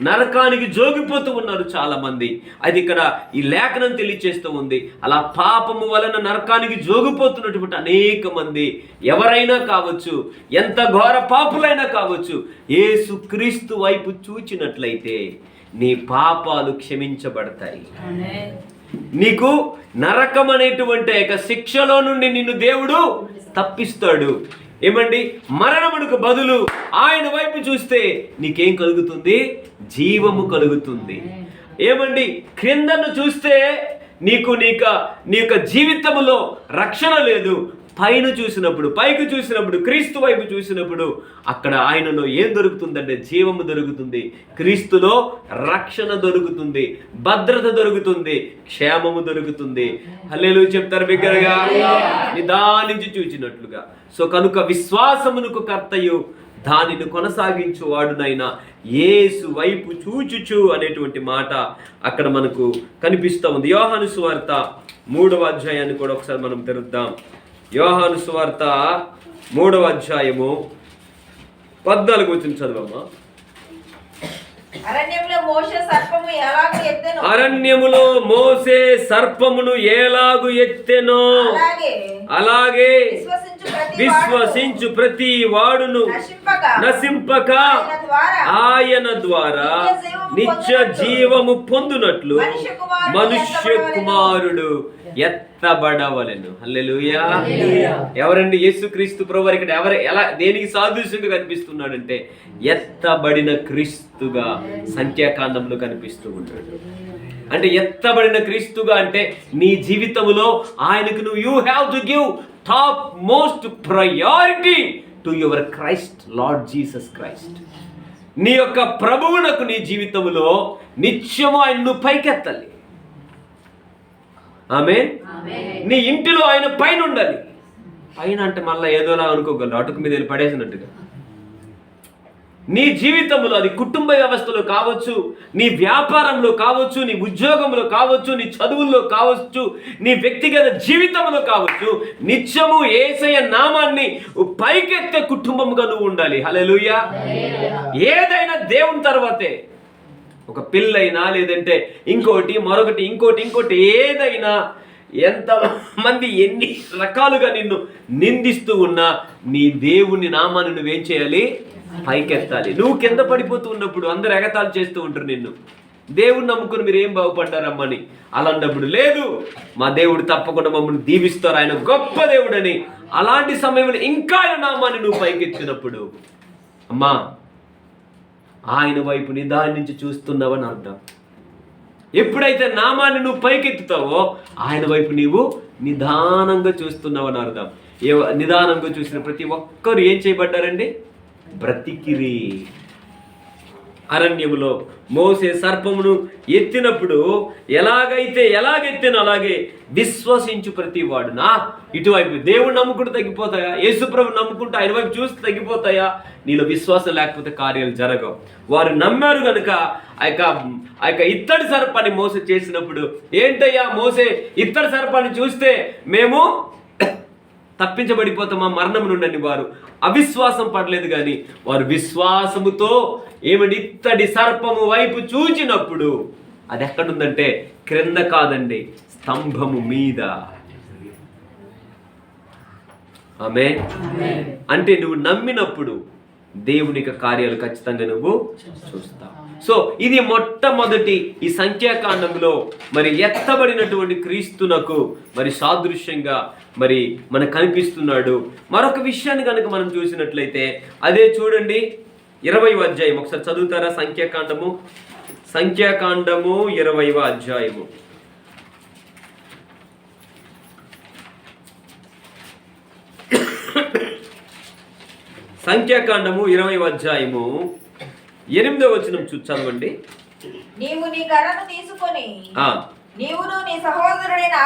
నరకానికి జోగిపోతూ ఉన్నారు చాలా మంది. అది ఇక్కడ ఈ లేఖనం తెలియచేస్తూ ఉంది. అలా పాపము వలన నరకానికి జోగిపోతున్నటువంటి అనేక మంది ఎవరైనా కావచ్చు, ఎంత ఘోర పాపులైనా కావచ్చు, యేసుక్రీస్తు వైపు చూచినట్లయితే నీ పాపాలు క్షమించబడతాయి. నీకు నరకం అనేటువంటి యొక్క శిక్షలో నుండి నిన్ను దేవుడు తప్పిస్తాడు. ఏమండి, మరణమునకు బదులు ఆయన వైపు చూస్తే నీకేం కలుగుతుంది? జీవము కలుగుతుంది. ఏమండి, క్రిందను చూస్తే నీ యొక్క జీవితంలో రక్షణ లేదు. పైకి చూసినప్పుడు క్రీస్తు వైపు చూసినప్పుడు అక్కడ ఆయనలో ఏం దొరుకుతుందంటే జీవము దొరుకుతుంది, క్రీస్తులో రక్షణ దొరుకుతుంది, భద్రత దొరుకుతుంది, క్షేమము దొరుకుతుంది. హల్లెలూయా చెప్తారు బిగ్గరగా, నిదానించి చూచినట్లుగా. సో కనుక విశ్వాసమునకు కర్తయు దానిని కొనసాగించువాడునైనా యేసు వైపు చూచుచు అనేటువంటి మాట అక్కడ మనకు కనిపిస్తూ ఉంది. యోహాను సువార్త 3వ అధ్యాయాన్ని కూడా ఒకసారి మనం తెరుద్దాం. యోహాను సువార్త 3వ అధ్యాయము 14 వచనం చదవమ్మా. అరణ్యములో మోసే సర్పమును ఎలాగు ఎత్తెనో అలాగే విశ్వసించు ప్రతి వాడును నశింపక ఆయన ద్వారా నిత్య జీవము పొందునట్లు మనుష్య కుమారుడు ఎత్తబడవలెను. హల్లెలూయా. ఎవరండి? యేసుక్రీస్తు ప్రభువారు ఇక్కడ దేనికి సాదృశ్యంగా కనిపిస్తున్నాడంటే ఎత్తబడిన క్రీస్తుగా సంఖ్యాకాండంలో కనిపిస్తూ ఉంటాడు. అంటే ఎత్తబడిన క్రీస్తుగా అంటే నీ జీవితంలో ఆయనకు నువ్వు you have to give top most priority to your Christ, lord Jesus Christ. నీ యొక్క ప్రభువునకు నీ జీవితంలో నిత్యము ఆయన నువ్వు పైకెత్తాలి. ఆమేన్. నీ ఇంటిలో ఆయన పైన ఉండాలి. పైన అంటే మళ్ళీ ఏదోలా అనుకోగలరు, అటుకు మీద వెళ్ళి పడేసినట్టుగా. నీ జీవితంలో, అది కుటుంబ వ్యవస్థలో కావచ్చు, నీ వ్యాపారంలో కావచ్చు, నీ ఉద్యోగంలో కావచ్చు, నీ చదువుల్లో కావచ్చు, నీ వ్యక్తిగత జీవితంలో కావచ్చు, నిత్యము యేసయ్య నామాన్ని పైకెత్తే కుటుంబముగా నువ్వు ఉండాలి. హల్లెలూయా. ఏదైనా దేవుని తర్వాతే. ఒక పిల్లైనా లేదంటే ఇంకోటి ఏదైనా ఎంత మంది ఎన్ని రకాలుగా నిన్ను నిందిస్తూ ఉన్నా నీ దేవుని నామాన్ని నువ్వేం చేయాలి? పైకెత్తాలి. నువ్వు కింద పడిపోతూ ఉన్నప్పుడు అందరు ఎగతాళి చేస్తూ ఉంటారు నిన్ను. దేవుడిని నమ్ముకుని మీరు ఏం బాగుపడ్డారమ్మని. అలాంటప్పుడు లేదు, మా దేవుడు తప్పకుండా మమ్మల్ని దీవిస్తారు, ఆయన గొప్ప దేవుడని. అలాంటి సమయంలో ఇంకా ఆయన నామాన్ని నువ్వు పైకెత్తినప్పుడు అమ్మా ఆయన వైపు నిదానించి చూస్తున్నావని అర్థం. ఎప్పుడైతే నామాన్ని నువ్వు పైకెత్తుతావో ఆయన వైపు నీవు నిదానంగా చూస్తున్నావని అర్థం. నిదానంగా చూసిన ప్రతి ఒక్కరు ఏం చేయబడ్డారండి? బ్రతికిరి. అరణ్యములో మోసే సర్పమును ఎత్తినప్పుడు ఎలాగెత్తినో అలాగే విశ్వసించు ప్రతి వాడునా. ఇటువైపు దేవుడు నమ్ముకుంటూ తగ్గిపోతాయా? యేసుప్రభు నమ్ముకుంటూ ఆయన వైపు చూస్తూ తగ్గిపోతాయా? నీలో విశ్వాసం లేకపోతే కార్యాలు జరగవు. వారు నమ్మారు కనుక ఆ యొక్క ఇత్తడి సర్పాన్ని మోసే చేసినప్పుడు, ఏంటయ్యా మోసే ఇత్తడి సర్పాన్ని చూస్తే మేము తప్పించబడిపోతామా మరణం నుండి వారు అవిశ్వాసం పడలేదు. కానీ వారు విశ్వాసముతో ఏమండి ఇత్తడి సర్పము వైపు చూచినప్పుడు అది ఎక్కడుందంటే క్రింద కాదండి, స్తంభము మీద. ఆమేన్. అంటే నువ్వు నమ్మినప్పుడు దేవునికి కార్యాలు ఖచ్చితంగా నువ్వు చూస్తావు. సో ఇది మొట్టమొదటి ఈ సంఖ్యాకాండంలో మరి ఎత్తబడినటువంటి క్రీస్తునకు మరి సాదృశ్యంగా మరి మనకు కనిపిస్తున్నాడు. మరొక విషయాన్ని కనుక మనం చూసినట్లయితే అదే చూడండి 20వ అధ్యాయం ఒకసారి చదువుతారా? సంఖ్యాకాండము 20వ అధ్యాయము. సంఖ్యాకాండము 20వ అధ్యాయము 8వ వచనం చదవండి. నీవు నీ కర్రను తీసుకొని నీవును నీ సహోదరుడైన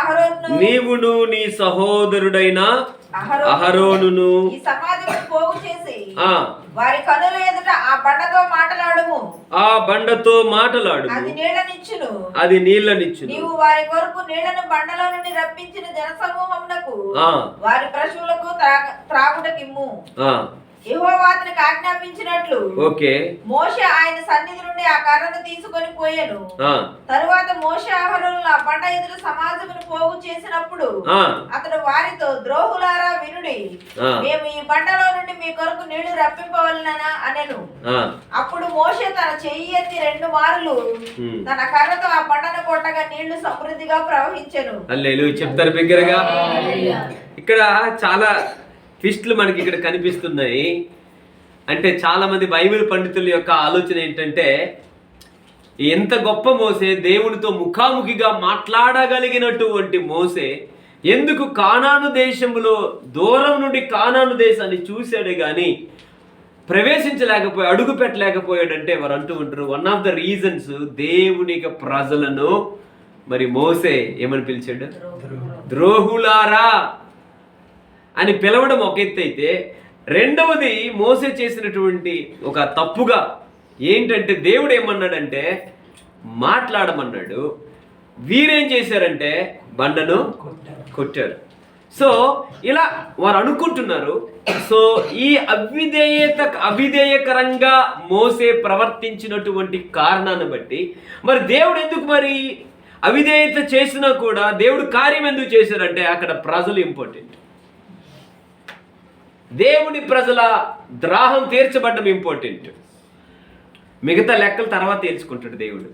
అహరోనును ఈ సమాధిని పోగు చేసి వారి కన్నుల ఎదుట ఆ బండతో మాటలాడు. అది నీళ్లనిచ్చును. నీవు వారి కొరకు నీళ్లను బండలో నుండి రప్పించిన జనసమూహమునకు వారి పశువులకు త్రాగుటకిమ్ము. యెహోవా అతనికి ఆజ్ఞాపించినట్లు మోషే ఆయన సన్నిధి నుండి ఆ కర్రను తీసుకొని పోయాను. తరువాత మోషే అహరోనులు ఆ బండ ఎదుట సమాజమును పోగు చేసినప్పుడు అతడు వారితో, ద్రోహులారా వినుడి, మేము ఈ బండలో నుండి మీ కొరకు నీళ్లు రప్పింపవలెనా అనెను. అప్పుడు మోషే తన చెయ్యి ఎత్తి 2 మారులు తన కర్రతో ఆ బండను కొట్టగా నీళ్లు సమృద్ధిగా ప్రవహించెను. హల్లెలూయా చెప్తారు బిగ్గరగా. ఇక్కడ చాలా ట్విస్టులు మనకి ఇక్కడ కనిపిస్తున్నాయి. అంటే చాలా మంది బైబిల్ పండితుల యొక్క ఆలోచన ఏంటంటే, ఎంత గొప్ప మోసే, దేవునితో ముఖాముఖిగా మాట్లాడగలిగినటువంటి మోసే ఎందుకు కానాను దేశంలో దూరం నుండి కానాను దేశాన్ని చూశాడే కానీ ప్రవేశించలేకపోయాడు, అడుగు పెట్టలేకపోయాడంటే వారు అంటూ ఉంటారు, వన్ ఆఫ్ ద రీజన్స్ దేవుని ప్రజలను మరి మోసే ఏమని పిలిచాడు? ద్రోహులారా అని పిలవడం ఒక ఎత్తు అయితే, రెండవది మోసే చేసినటువంటి ఒక తప్పుగా ఏంటంటే, దేవుడు ఏమన్నాడంటే మాట్లాడమన్నాడు. వీరేం చేశారంటే బండను కొట్టారు. సో ఇలా వారు అనుకుంటున్నారు. సో ఈ అవిధేయకరంగా మోసే ప్రవర్తించినటువంటి కారణాన్ని బట్టి మరి దేవుడు ఎందుకు మరి అవిధేయత చేసినా కూడా దేవుడు కార్యం ఎందుకు చేశారంటే, అక్కడ ప్రజలు ఇంపార్టెంట్. దేవుని ప్రజల ద్రాహం తీర్చబడ్డం ఇంపార్టెంట్. మిగతా లెక్కల తర్వాత తీర్చుకుంటాడు దేవుడు.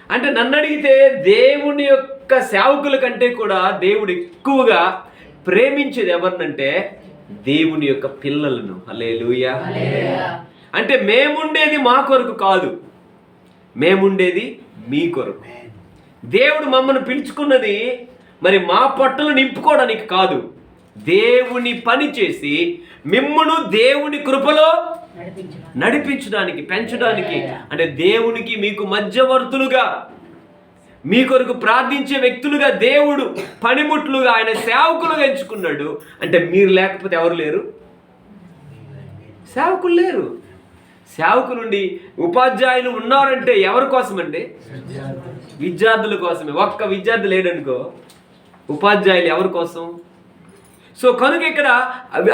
అంటే నన్ను అడిగితే దేవుని యొక్క సేవకుల కంటే కూడా దేవుడు ఎక్కువగా ప్రేమించేది ఎవరినంటే దేవుని యొక్క పిల్లలను. హల్లెలూయా. అంటే మేముండేది మా కొరకు కాదు, మేముండేది మీ కొరకు. దేవుడు మమ్మల్ని పిలుచుకున్నది మరి మా పొట్టలు నింపుకోవడానికి కాదు, దేవుని పని చేసి మిమ్మును దేవుని కృపలో నడిపించడానికి, పెంచడానికి. అంటే దేవునికి మీకు మధ్యవర్తులుగా, మీ కొరకు ప్రార్థించే వ్యక్తులుగా దేవుడు పనిముట్లుగా ఆయన సేవకులుగా ఎంచుకున్నాడు. అంటే మీరు లేకపోతే ఎవరు లేరు, సేవకులు లేరు. సేవకు నుండి ఉపాధ్యాయులు ఉన్నారంటే ఎవరి కోసమండి? విద్యార్థుల కోసమే. ఒక్క విద్యార్థి లేడనుకో, ఉపాధ్యాయులు ఎవరి కోసం? సో కనుక ఇక్కడ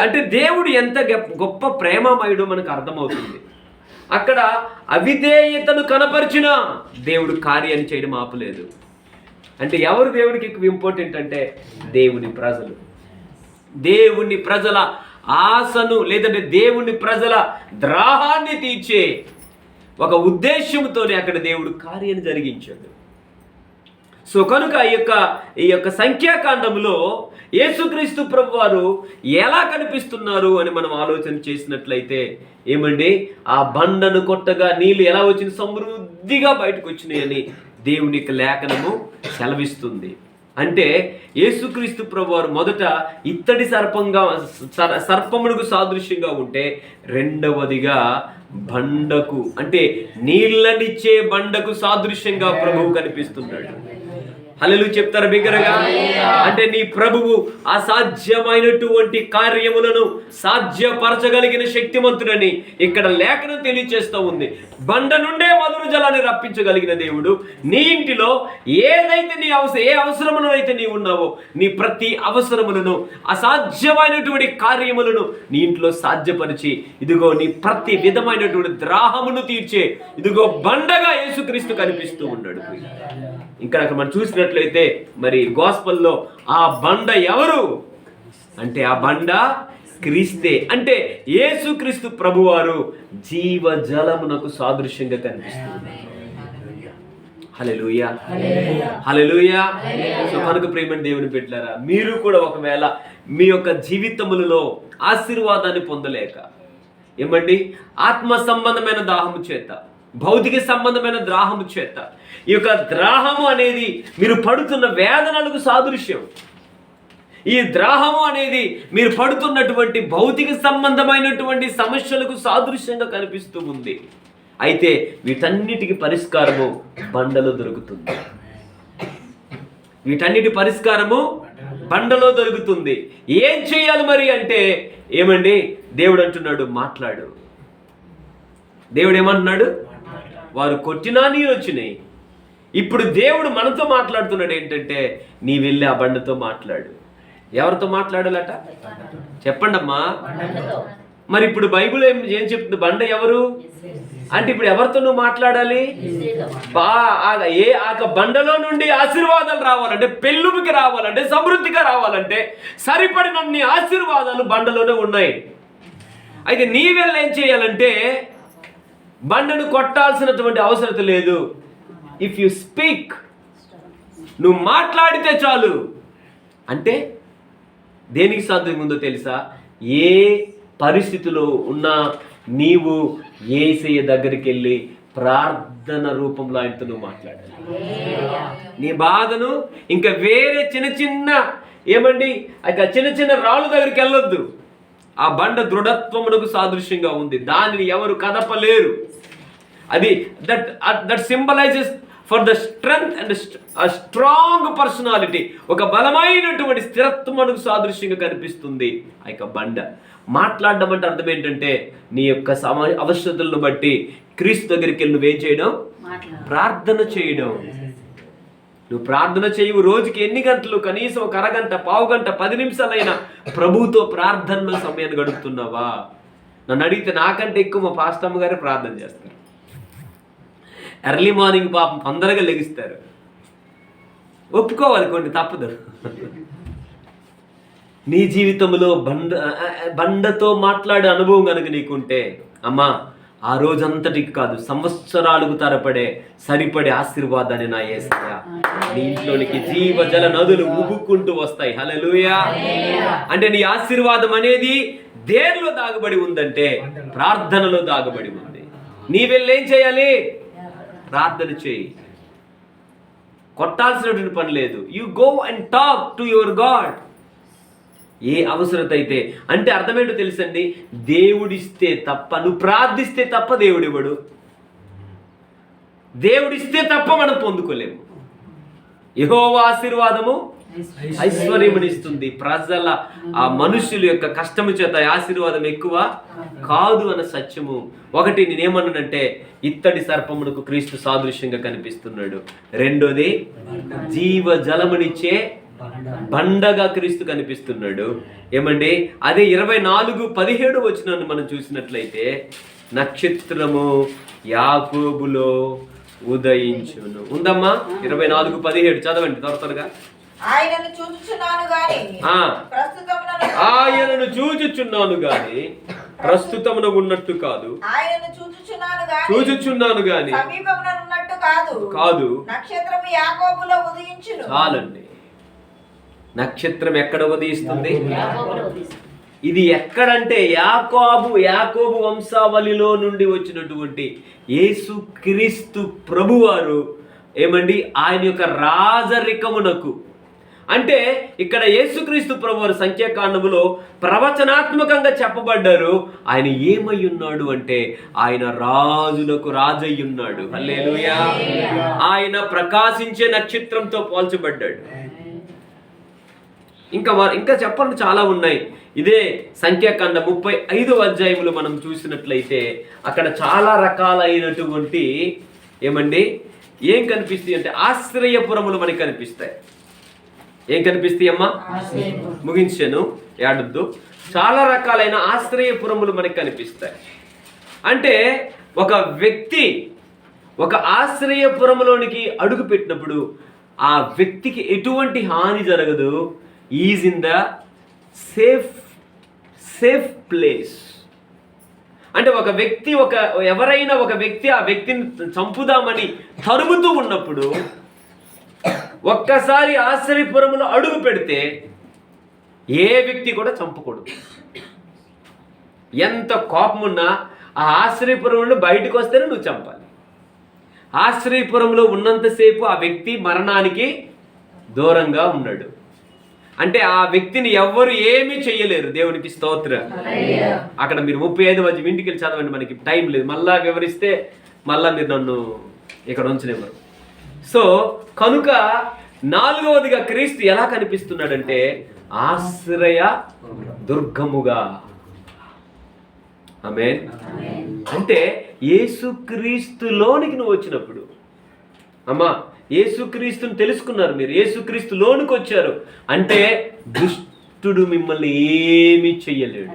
అంటే దేవుడు ఎంత గొప్ప ప్రేమమయుడో మనకు అర్థమవుతుంది. అక్కడ అవిధేయతను కనపరిచిన దేవుడు కార్యాన్ని చేయడం ఆపలేదు. అంటే ఎవరు దేవుడికి ఎక్కువ ఇంపార్టెంట్ అంటే దేవుని ప్రజలు. దేవుని ప్రజల ఆశను లేదంటే దేవుని ప్రజల ద్రాహాన్ని తీర్చే ఒక ఉద్దేశంతోనే అక్కడ దేవుడు కార్యాన్ని జరిగించాడు. సో కనుక ఈ యొక్క సంఖ్యాకాండంలో యేసుక్రీస్తు ప్రభు వారు ఎలా కనిపిస్తున్నారు అని మనం ఆలోచన చేసినట్లయితే ఏమండి, ఆ బండను కొట్టగా నీళ్ళు ఎలా వచ్చింది? సమృద్ధిగా బయటకు వచ్చినాయని దేవుని యొక్క లేఖనము సెలవిస్తుంది. అంటే యేసుక్రీస్తు ప్రభు వారు మొదట ఇత్తడి సర్పమునకు సాదృశ్యంగా ఉంటే, రెండవదిగా బండకు అంటే నీళ్ళనిచ్చే బండకు సాదృశ్యంగా ప్రభువు కనిపిస్తున్నాడు. హల్లెలూయా చెప్తారు బిగ్గరగా. అంటే నీ ప్రభువు అసాధ్యమైనటువంటి కార్యములను సాధ్యపరచగలిగిన శక్తిమంతుడని ఇక్కడ లేఖనం తెలియచేస్తూ ఉంది. బండ నుండే మధుర జలాన్ని రప్పించగలిగిన దేవుడు నీ ఇంటిలో ఏదైతే ఏ అవసరములను అయితే నీ ఉన్నావో, నీ ప్రతి అవసరములను, అసాధ్యమైనటువంటి కార్యములను నీ ఇంట్లో సాధ్యపరిచి, ఇదిగో నీ ప్రతి విధమైనటువంటి ద్రాహమును తీర్చే ఇదిగో బండగా యేసుక్రీస్తు కనిపిస్తూ ఉన్నాడు. ఇంకా మనం చూసినట్లయితే మరి గాస్పల్లో ఆ బండ ఎవరు అంటే, ఆ బండ క్రీస్తే అంటే యేసుక్రీస్తు ప్రభువారు జీవజలమునకు సాదృశ్యంగా కనిపిస్తుంది. హల్లెలూయా, హల్లెలూయా. సో కనుక ప్రేమని దేవుని బిడ్డలారా, మీరు కూడా ఒకవేళ మీ యొక్క జీవితములలో ఆశీర్వాదాన్ని పొందలేక ఏమండి ఆత్మ సంబంధమైన దాహము చేత, భౌతిక సంబంధమైన దాహము చేత, ఈ యొక్క దాహము అనేది మీరు పడుతున్న వేదనలకు సాదృశ్యం. ఈ దాహము అనేది మీరు పడుతున్నటువంటి భౌతిక సంబంధమైనటువంటి సమస్యలకు సాదృశ్యంగా కనిపిస్తూ ఉంది. అయితే వీటన్నిటికి పరిష్కారము బండలో దొరుకుతుంది. వీటన్నిటి పరిష్కారము బండలో దొరుకుతుంది. ఏం చేయాలి మరి అంటే ఏమండి, దేవుడు అంటున్నాడు మాట్లాడు. దేవుడు ఏమంటున్నాడు? వారు కొట్టినా నీరు వచ్చినాయి. ఇప్పుడు దేవుడు మనతో మాట్లాడుతున్నాడు ఏంటంటే, నీ వెళ్ళి ఆ బండతో మాట్లాడు. ఎవరితో మాట్లాడాలట చెప్పండి అమ్మా. మరి ఇప్పుడు బైబిల్ ఏం చెప్తుంది? బండ ఎవరు అంటే ఇప్పుడు ఎవరితో నువ్వు మాట్లాడాలి? ఆ బండలో నుండి ఆశీర్వాదాలు రావాలంటే, పెళ్ళుమికి రావాలంటే, సమృద్ధిగా రావాలంటే సరిపడినన్ని ఆశీర్వాదాలు బండలోనే ఉన్నాయి. అయితే నీ వెళ్ళి ఏం చేయాలంటే బండను కొట్టాల్సినటువంటి అవసరం లేదు. ఇఫ్ యు స్పీక్, నువ్వు మాట్లాడితే చాలు. అంటే దేనికి సాధ్యం ఉందో తెలుసా? ఏ పరిస్థితిలో ఉన్నా నీవు యేసయ్య దగ్గరికి వెళ్ళి ప్రార్థన రూపంలో ఆయనతో నువ్వు మాట్లాడాలి. నీ బాధను ఇంకా వేరే చిన్న చిన్న ఏమండి చిన్న చిన్న రాళ్ళ దగ్గరికి వెళ్ళొద్దు. ఆ బండ దృఢత్వమునకు సాదృశ్యంగా ఉంది. దానిని ఎవరు కదపలేరు. అది that symbolises for the strength and strong personality. ఒక బలమైనటువంటి స్థిరత్వమునకు సాదృశ్యంగా కనిపిస్తుంది ఆ యొక్క బండ. మాట్లాడడం అంటే అర్థం ఏంటంటే, నీ యొక్క అవసరతలను బట్టి క్రీస్తు దగ్గరికి వెళ్ళి నువ్వేం చేయడం? ప్రార్థన చేయడం. నువ్వు ప్రార్థన చేయవు. రోజుకి ఎన్ని గంటలు? కనీసం ఒక అరగంట, పావుగంట, 10 నిమిషాలైనా ప్రభువుతో ప్రార్థనలో సమయాన్ని గడుపుతున్నావా? నన్ను అడిగితే నాకంటే ఎక్కువ మా పాస్టమ్మ గారే ప్రార్థన చేస్తారు. ఎర్లీ మార్నింగ్ పాపం తొందరగా లెగిస్తారు. ఒప్పుకోవాలి, కొన్ని తప్పదు. నీ జీవితంలో బండతో మాట్లాడే అనుభవం కనుక నీకుంటే, అమ్మా ఆ రోజంతటికి కాదు సంవత్సరాలకు తరపడే సరిపడే ఆశీర్వాదాన్ని నా యేసయ్య నీ ఇంట్లోనికి జీవజల నదులు ఉబుక్కుంటూ వస్తాయి. హల్లెలూయా. అంటే నీ ఆశీర్వాదం అనేది దేనిలో దాగబడి ఉందంటే ప్రార్థనలో దాగబడి ఉంది. నీ వెళ్ళి ఏం చేయాలి? ప్రార్థన చేయి. కొట్టాల్సినటువంటి పని లేదు. You go and talk to your God. ఏ అవసరత అయితే, అంటే అర్థమేంటో తెలుసండి, దేవుడిస్తే తప్ప, నువ్వు ప్రార్థిస్తే తప్ప దేవుడివ్వడు. దేవుడిస్తే తప్ప మనం పొందుకోలేము. యెహోవా ఆశీర్వాదము ఐశ్వర్యమునిస్తుంది. ప్రజల ఆ మనుషుల యొక్క కష్టము చేత ఆశీర్వాదం ఎక్కువ కాదు అన్న సత్యము. ఒకటి నేనేమన్నానంటే, ఇత్తడి సర్పమునకు క్రీస్తు సాదృశ్యంగా కనిపిస్తున్నాడు. రెండోది జీవ జలమునిచ్చే బండగా క్రీస్తు కనిపిస్తున్నాడు. ఏమండి అదే 24:17 వచనాన్ని మనం చూసినట్లయితే, నక్షత్రము యాకోబులో ఉదయించును. ఉందమ్మా 24:17 చదవండి త్వరగా. ఆయనను చూచుచున్నాను గాని ప్రస్తుతమున ఉన్నట్టు కాదు. చూచుచున్నాను గాని సమీపమున ఉన్నట్టు కాదు. నక్షత్రము యాకోబులో ఉదయించును. చాలండి. నక్షత్రం ఎక్కడ ఉదయిస్తుంది? ఇది ఎక్కడంటే యాకోబు వంశావళిలో నుండి వచ్చినటువంటి యేసుక్రీస్తు ప్రభువారు ఏమండి ఆయన యొక్క రాజరికమునకు, అంటే ఇక్కడ యేసుక్రీస్తు ప్రభువారు సంఖ్యాకాండములో ప్రవచనాత్మకంగా చెప్పబడ్డారు. ఆయన ఏమై ఉన్నాడు అంటే ఆయన రాజులకు రాజయ్య ఉన్నాడు. హల్లెలూయా. ఆయన ప్రకాశించే నక్షత్రంతో పోల్చబడ్డాడు. ఇంకా చెప్పండి చాలా ఉన్నాయి. ఇదే సంఖ్యాకాండ 35వ అధ్యాయంలో మనం చూసినట్లయితే అక్కడ చాలా రకాలైనటువంటి ఏమండి ఏం కనిపిస్తాయి అంటే ఆశ్రయపురములు మనకి కనిపిస్తాయి. ఏం కనిపిస్తాయి అమ్మా? ముగించాను, ఏడొద్దు. చాలా రకాలైన ఆశ్రయపురములు మనకి కనిపిస్తాయి. అంటే ఒక వ్యక్తి ఒక ఆశ్రయపురములోనికి అడుగు పెట్టినప్పుడు ఆ వ్యక్తికి ఎటువంటి హాని జరగదు. Is in the safe place. అంటే ఎవరైనా ఒక వ్యక్తి ఆ వ్యక్తిని చంపుదామని తరుముతూ ఉన్నప్పుడు ఒక్కసారి ఆశ్రయపురములో అడుగు పెడితే ఏ వ్యక్తి కూడా చంపకూడదు. ఎంత కోపమున్నా ఆ ఆశ్రయపురంలో బయటకు వస్తేనే నువ్వు చంపాలి. ఆశ్రయపురంలో ఉన్నంతసేపు ఆ వ్యక్తి మరణానికి దూరంగా ఉన్నాడు. అంటే ఆ వ్యక్తిని ఎవ్వరు ఏమీ చెయ్యలేరు. దేవునికి స్తోత్రం. అక్కడ మీరు 35 వచ్చి ఇంటికి వెళ్ళి చదవండి, మనకి టైం లేదు, మళ్ళా వివరిస్తే మళ్ళా మీరు నన్ను ఇక్కడ ఉంచలేమరు. సో కనుక 4వదిగా క్రీస్తు ఎలా కనిపిస్తున్నాడంటే ఆశ్రయ దుర్గముగా. ఆమేన్. అంటే యేసుక్రీస్తులోనికి నువ్వు వచ్చినప్పుడు, అమ్మా యేసుక్రీస్తుని తెలుసుకున్నారు మీరు, యేసుక్రీస్తులోనికి వచ్చారు అంటే దుష్టుడు మిమ్మల్ని ఏమీ చెయ్యలేడు.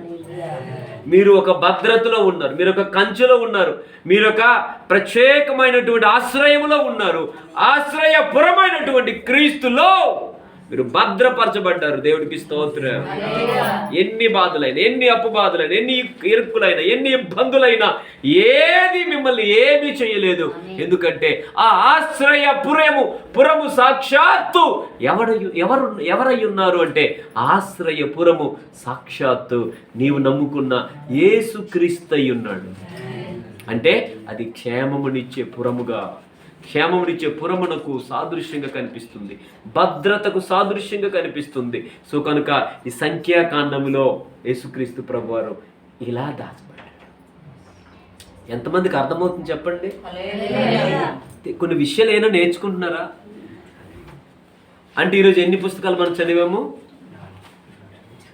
మీరు ఒక భద్రతలో ఉన్నారు, మీరు ఒక కంచెలో ఉన్నారు, మీరు ఒక ప్రత్యేకమైనటువంటి ఆశ్రయములో ఉన్నారు. ఆశ్రయపురమైనటువంటి క్రీస్తులో మీరు భద్రపరచబడ్డారు. దేవుడికి స్తోత్రం. ఎన్ని బాధలైనా, ఎన్ని అప్పు బాధలైనా, ఎన్ని ఇరుకులైనా, ఎన్ని ఇబ్బందులైనా ఏది మిమ్మల్ని ఏమీ చేయలేదు. ఎందుకంటే ఆ పురము సాక్షాత్తు ఎవరై ఉన్నారు అంటే ఆశ్రయపురము సాక్షాత్తు నీవు నమ్ముకున్న యేసుక్రీస్తు ఉన్నాడు. అంటే అది క్షేమమునిచ్చే పురముగా, క్షేమమునిచ్చే పురమునకు సాదృశ్యంగా కనిపిస్తుంది, భద్రతకు సాదృశ్యంగా కనిపిస్తుంది. సో కనుక ఈ సంఖ్యాకాండములో యేసుక్రీస్తు ప్రభువారు ఇలా దాచబడ్డాడు. ఎంతమందికి అర్థమవుతుంది చెప్పండి? కొన్ని విషయాలు ఏమైనా నేర్చుకుంటున్నారా? అంటే ఈరోజు ఎన్ని పుస్తకాలు మనం చదివాము?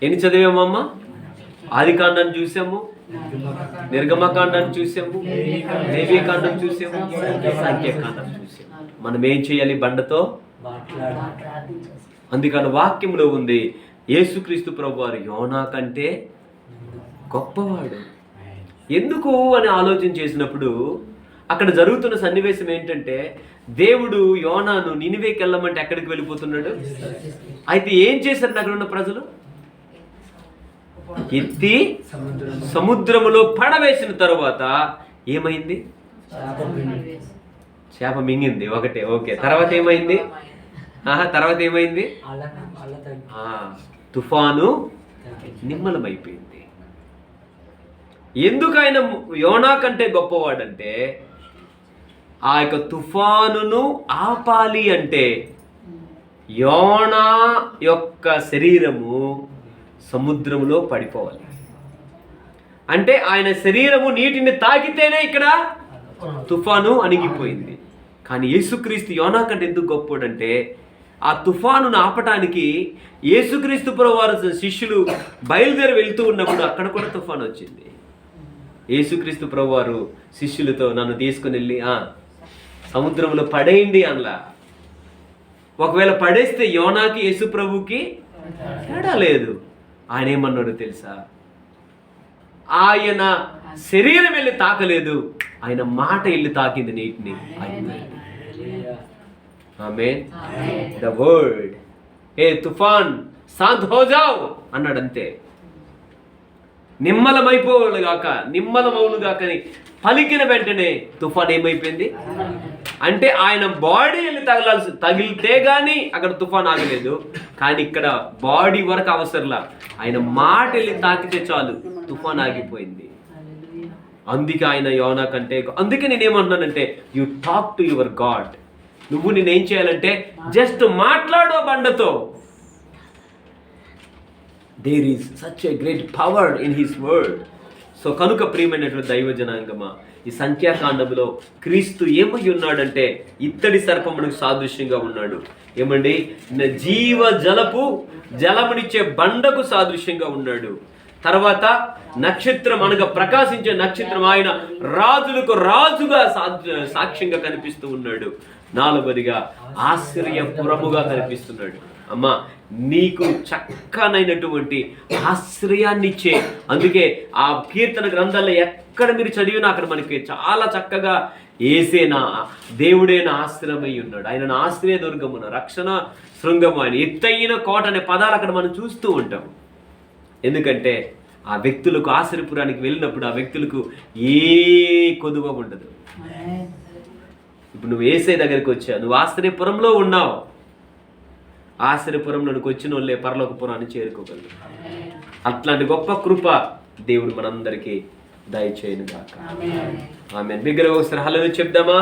ఎన్ని చదివామమ్మా? ఆదికాండాన్ని చూసాము, నిర్గమకాండాన్ని చూసాము, లేవీకాండం చూసాము, సంఖ్యాకాండం చూసాము. మనం ఏం చేయాలి? బండతో. అందుకని వాక్యంలో ఉంది యేసుక్రీస్తు ప్రభువారు యోనా కంటే గొప్పవాడు. ఎందుకు అని ఆలోచన చేసినప్పుడు అక్కడ జరుగుతున్న సన్నివేశం ఏంటంటే దేవుడు యోనాను నినివేకి వెళ్ళమంటే ఎక్కడికి వెళ్ళిపోతున్నాడు? అయితే ఏం చేశారు అక్కడ ఉన్న ప్రజలు? ఎత్తి సముద్రములో పడవేసిన తరువాత ఏమైంది? చేప మింగింది ఒకటే. ఓకే, తర్వాత ఏమైంది? తర్వాత ఏమైంది? తుఫాను నిమ్మలమైపోయింది. ఎందుకు ఆయన యోనా కంటే గొప్పవాడంటే ఆ యొక్క తుఫానును ఆపాలి అంటే యోనా యొక్క శరీరము సముద్రములో పడిపోవాలి. అంటే ఆయన శరీరము నీటిని తాకితేనే ఇక్కడ తుఫాను అణిగిపోయింది. కానీ యేసుక్రీస్తు యోనా కంటే ఎందుకు గొప్పవాడంటే ఆ తుఫానును ఆపటానికి యేసుక్రీస్తు ప్రభువారు శిష్యులు బయలుదేరి వెళ్తూ ఉన్నప్పుడు అక్కడ కూడా తుఫాను వచ్చింది. యేసుక్రీస్తు ప్రభువారు శిష్యులతో నన్ను తీసుకుని వెళ్ళి సముద్రంలో పడేయండి అనలా. ఒకవేళ పడేస్తే యోనాకి యేసు ప్రభుకి తేడా లేదు. ఆయన ఏమన్నాడు తెలుసా? ఆయన శరీరం వెళ్ళి తాకలేదు, ఆయన మాట వెళ్ళి తాకింది నీటిని. ఆమేన్. ద వర్డ్ ఏ తుఫాన్ శాంత్ హో జావ్ అన్నాడు అంతే. నిమ్మలమైపోవుగాక, నిమ్మలమవునుగాక అని పలికిన వెంటనే తుఫాన్ ఏమైపోయింది? అంటే ఆయన బాడీ వెళ్ళి తగిలితే గానీ అక్కడ తుఫాన్ ఆగలేదు. కానీ ఇక్కడ బాడీ వరకు అవసరంలా, ఆయన మాట వెళ్ళి తాకితే చాలు తుఫాన్ ఆగిపోయింది. అందుకే ఆయన యోనా కంటే. అందుకే నేనేమన్నానంటే you talk to your God. నువ్వు నేనేం చేయాలంటే జస్ట్ మాట్లాడు బండతో. There is such a great power in his word. So కనుక ప్రియమైనటువంటి దైవ జనాంగమా, ఈ సంఖ్యాకాండంలో క్రీస్తు ఏమై ఉన్నాడంటే ఇత్తడి సర్పమునకు సాదృశ్యంగా ఉన్నాడు. ఏమండి? జీవ జలమునిచ్చే బండకు సాదృశ్యంగా ఉన్నాడు. తర్వాత నక్షత్రం అనగా ప్రకాశించే నక్షత్రం, ఆయన రాజులకు రాజుగా సాక్ష్యంగా కనిపిస్తూ ఉన్నాడు. 4వదిగా ఆశ్రయపురముగా కనిపిస్తున్నాడు. అమ్మా, నీకు చక్కనైనటువంటి ఆశ్రయాన్ని ఇచ్చే, అందుకే ఆ కీర్తన గ్రంథాల్లో ఎక్కడ మీరు చదివినా అక్కడ మనకి చాలా చక్కగా ఏసేనా దేవుడైన ఆశ్రయమై ఉన్నాడు. ఆయన ఆశ్రయ దుర్గమున రక్షణ శృంగము, ఆయన ఎత్తైన కోట అనే పదాలు అక్కడ మనం చూస్తూ ఉంటాం. ఎందుకంటే ఆ వ్యక్తులకు ఆశ్రయపురానికి వెళ్ళినప్పుడు ఆ వ్యక్తులకు ఏ కొదువ ఉండదు. ఇప్పుడు నువ్వు యేసయ్య దగ్గరికి వచ్చావు, నువ్వు ఆశ్రయపురంలో ఉన్నావు. ఆశ్రయపురంలోనికి వచ్చిన వాళ్ళే పరలోకపురాన్ని చేరుకోగలరు. అట్లాంటి గొప్ప కృప దేవుడు మనందరికీ దయచేయును గాక. ఆమేన్. బిగ్గరగా ఒకసారి హల్లెలూయా చెప్దామా?